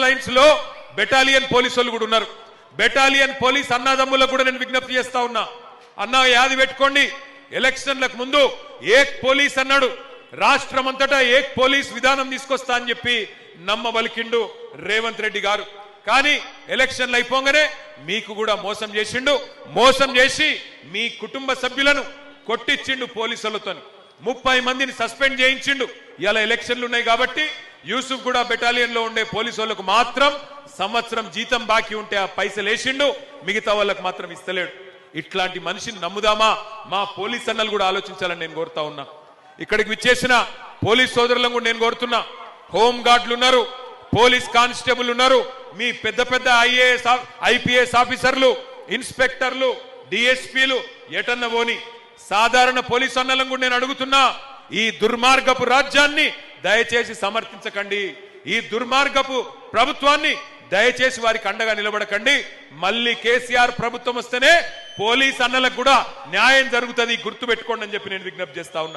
Lines లో battalion police వాళ్ళు కూడా ఉన్నారు. బెటాలియన్ పోలీస్ అన్నదమ్ములకు కూడా నేను విజ్ఞప్తి చేస్తా ఉన్నా. అన్న యాది పెట్టుకోండి, ఎలక్షన్లకు ముందు ఏక్ పోలీస్ అన్నాడు, రాష్ట్రమంతటా ఏక్ పోలీస్ విధానం తీసుకొస్తా అని చెప్పి నమ్మబలికిండు రేవంత్ రెడ్డి గారు. కానీ ఎలక్షన్లు అయిపోగానే మీకు కూడా మోసం చేసిండు. మోసం చేసి మీ కుటుంబ సభ్యులను కొట్టించిండు పోలీసులతో. 30 మందిని సస్పెండ్ చేయించిండు. ఇలా ఎలక్షన్లు ఉన్నాయి కాబట్టి యూసుఫ్ కూడా బెటాలియన్ లో ఉండే పోలీసు వాళ్ళకు మాత్రం సంవత్సరం జీతం బాకీ ఉంటే ఆ పైసలు వేసిండు, మిగతా వాళ్ళకు మాత్రం ఇస్తలేడు. ఇట్లాంటి మనిషిని నమ్ముదామా? మా పోలీస్ అన్నలు కూడా ఆలోచించాలని నేను కోరుతా ఉన్నా. ఇక్కడికి విచ్చేసిన పోలీస్ సోదరులను కూడా నేను కోరుతున్నా. హోం గార్డులు ఉన్నారు, పోలీస్ కానిస్టేబుల్ ఉన్నారు, మీ పెద్ద పెద్ద ఐఏఎస్ ఐపీఎస్ ఆఫీసర్లు, ఇన్స్పెక్టర్లు, డిఎస్పీలు ఎటన్న పోని సాధారణ పోలీసు అన్నలను కూడా నేను అడుగుతున్నా, ఈ దుర్మార్గపు రాజ్యాన్ని దయచేసి సమర్థించకండి. ఈ దుర్మార్గపు ప్రభుత్వాన్ని దయచేసి వారికి అండగా నిలబడకండి. మళ్ళీ కేసీఆర్ ప్రభుత్వం వస్తేనే పోలీస్ అన్నలకు కూడా న్యాయం జరుగుతుంది, గుర్తు పెట్టుకోండి అని చెప్పి నేను విజ్ఞప్తి చేస్తా ఉన్నా.